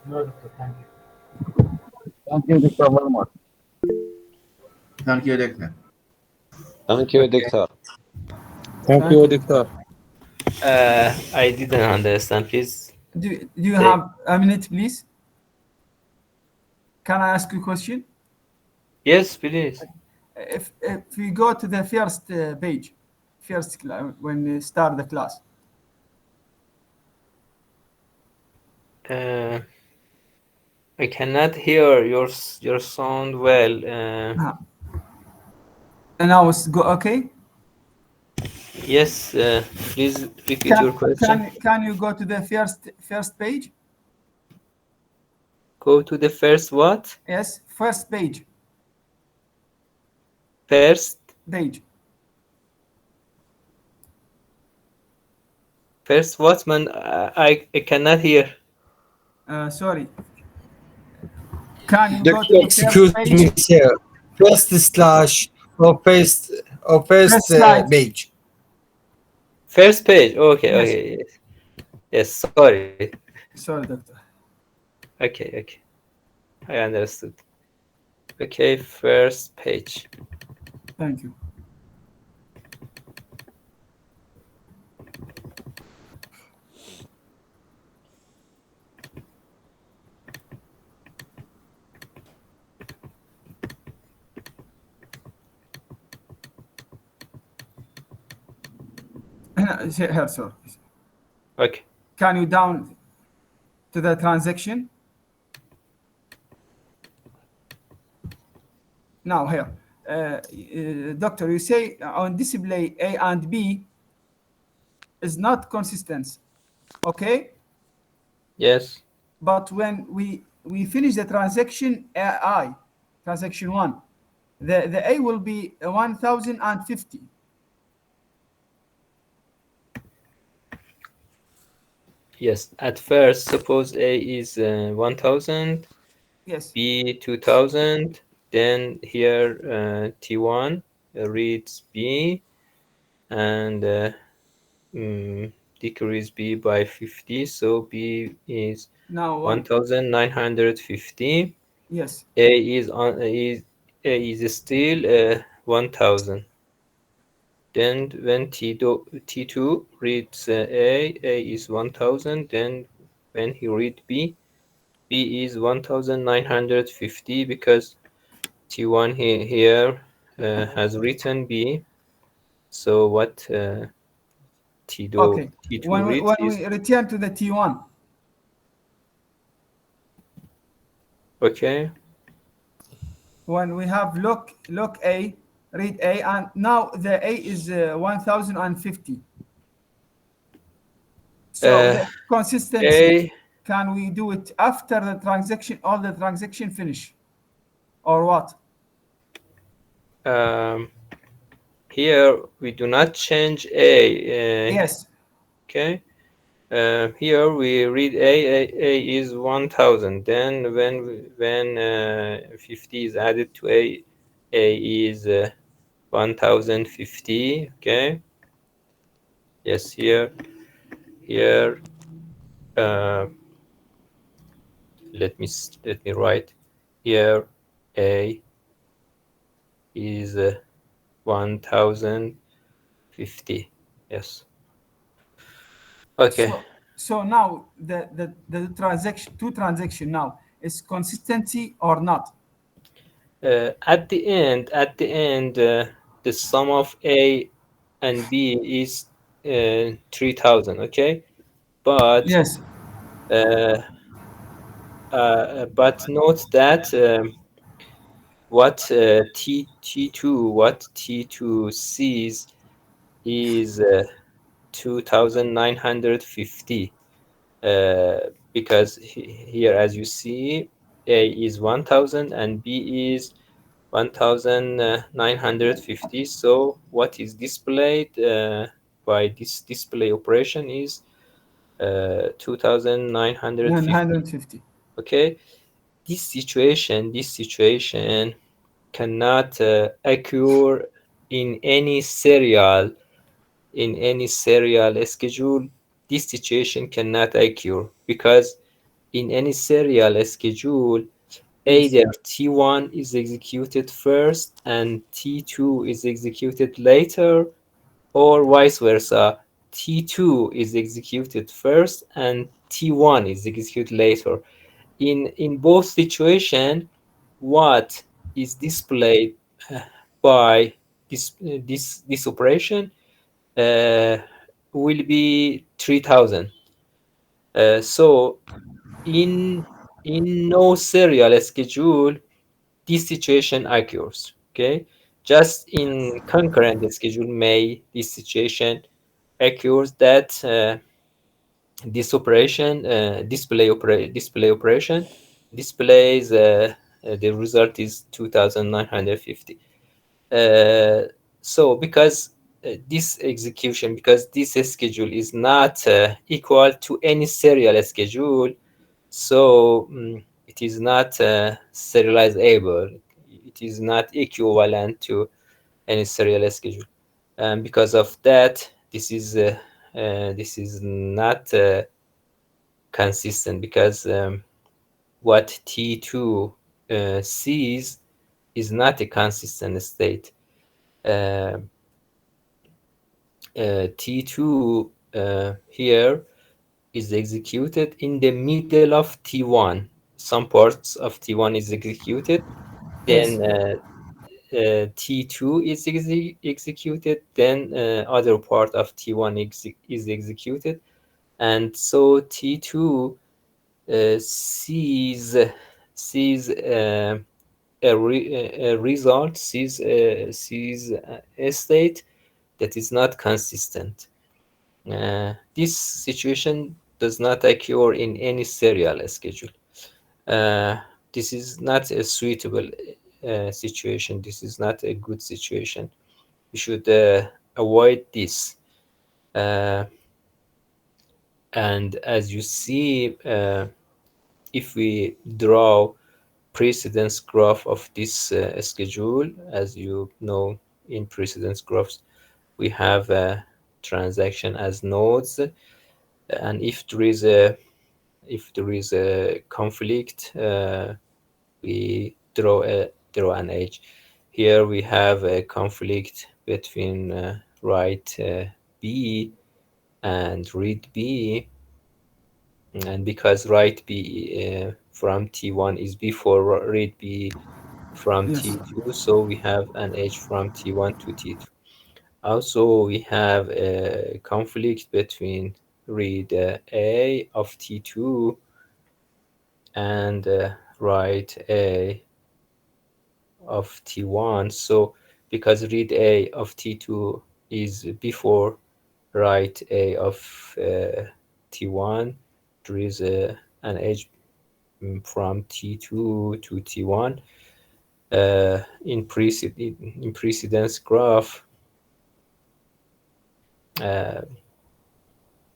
No, doctor, thank you. Thank you, Dr. Muhammad. Thank you, Doctor. Thank you, Okay. Doctor. Thank you, Doctor. I didn't understand. Please. Do you have a minute, please? Can I ask you a question? Yes, please. If we go to the first page, when you start the class? I cannot hear your sound well. And now it's go okay. Yes, please repeat your question. Can you go to the first page? Go to the first what? Yes, first page. First Page. First what, man? I cannot hear. Sorry. Can you go to Doctor, the first excuse page? me, sir. First slash or first First slide. page. First page. Okay, Yes. okay. Yes. Yes, sorry. Sorry, doctor. Okay, okay. I understood. Okay, first page. Thank you. Here, sir. Okay. Can you down to the transaction? Now here, doctor, you say on display A and B is not consistent, okay? Yes. But when we finish the transaction I, transaction one, the A will be 1050. Yes. At first, suppose A is 1000, Yes. B 2000. Then here T1 reads B and decrease B by 50. So B is Now 1950. yes. A is still 1000. Then when T2 reads A is 1000. Then when he read B is 1950 because T1 here has written B. So what Okay. T2 reads When is we return to the T1, okay. when we have look A, read A, and now the A is 1050. So Uh, the consistency, A can we do it after the transaction, all the transaction finish, or what? um, Here we do not change A. Yes. Okay. Here we read A is 1000. Then when 50 is added to A is 1050. Okay. Yes, here. Uh, let me write here. A is 1050. Yes. Okay. So now the transaction, two transaction now is consistency or not? At the end, the sum of A and B is 3000. Okay, but Yes. uh, but note that what T2 sees is 2950 because here, as you see, A is 1000 and B is 1950. So what is displayed by this display operation is 2950. 950. Okay, this situation cannot occur in any serial schedule. This situation cannot occur because in any serial schedule, Yes. either T1 is executed first and T2 is executed later, or vice versa. T2 is executed first and T1 is executed later. In both situations, what is displayed by this operation uh, will be 3000. So in no serial schedule this situation occurs. Okay, just in concurrent schedule may this situation occurs that this operation display operation displays the result is 2950. So because this execution, because this schedule is not equal to any serial schedule, so it is not serializable. It is not equivalent to any serial schedule, and because of that, this is not consistent, because what T2 sees is not a consistent state. Uh, T2 here is executed in the middle of T1. Some parts of T1 is executed, Yes. then T2 is executed, then other part of T1 is executed, and so T2 sees a result, sees a state that is not consistent. This situation does not occur in any serial schedule. Uh, this is not a suitable situation. This is not a good situation. We should avoid this. Uh, and as you see, if we draw precedence graph of this schedule, as you know, in precedence graphs, we have a transaction as nodes, and if there is a conflict, we draw an edge. Here we have a conflict between write B and read B, and because write B from T1 is before read B from Yes. T2, so we have an edge from T1 to T2. Also, we have a conflict between read A of T2 and write A of T1. So because read A of T2 is before write A of T1, there is an edge from T2 to T1. In precedence graph, uh,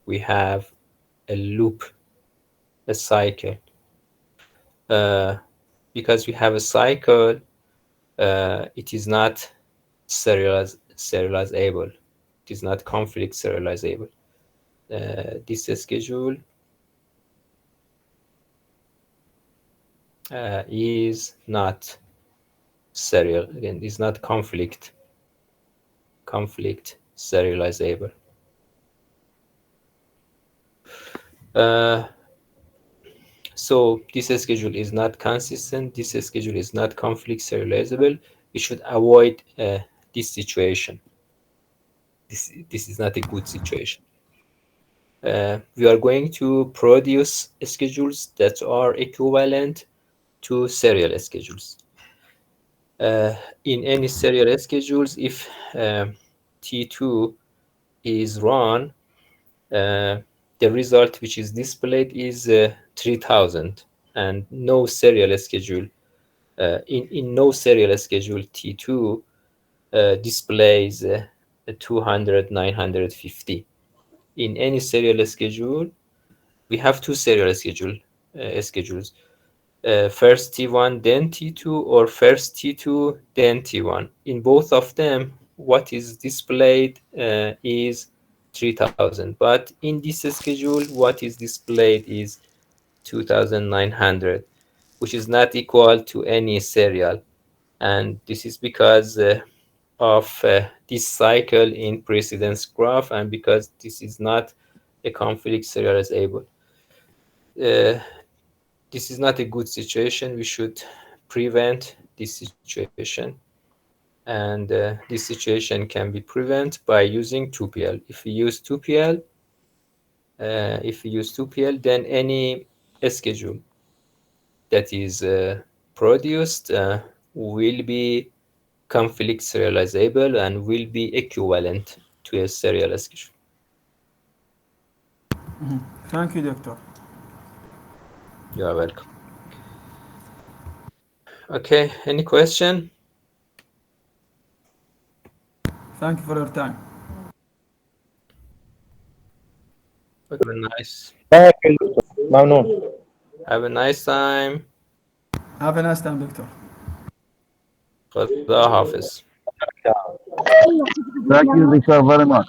we have a loop, a cycle. Uh, because we have a cycle, it is not serializable. It is not conflict serializable. This schedule is not serial. Again, is not conflict serializable. Uh, so this schedule is not consistent. This schedule is not conflict serializable. We should avoid this situation. This is not a good situation. We are going to produce schedules that are equivalent to serial schedules. In any serial schedules, if T2 is run, the result which is displayed is 3000, and no serial schedule, in no serial schedule, T2 displays 200, 950. In any serial schedule, we have two serial schedules. First T1, then T2, or first T2, then T1. In both of them, what is displayed is 3000. But in this schedule, what is displayed is 2900, which is not equal to any serial. And this is because of this cycle in precedence graph, and because this is not a conflict serializable. This is not a good situation. We should prevent this situation. and this situation can be prevented by using 2PL. If we use 2PL, then any schedule that is produced will be conflict serializable and will be equivalent to a serial schedule. Thank you, Doctor. You are welcome. Okay, any question? Thank you for your time. Have a nice, ممنون. have a nice time. Have a nice time, Doctor. خدا حافظ. Thank you, Dr. very much.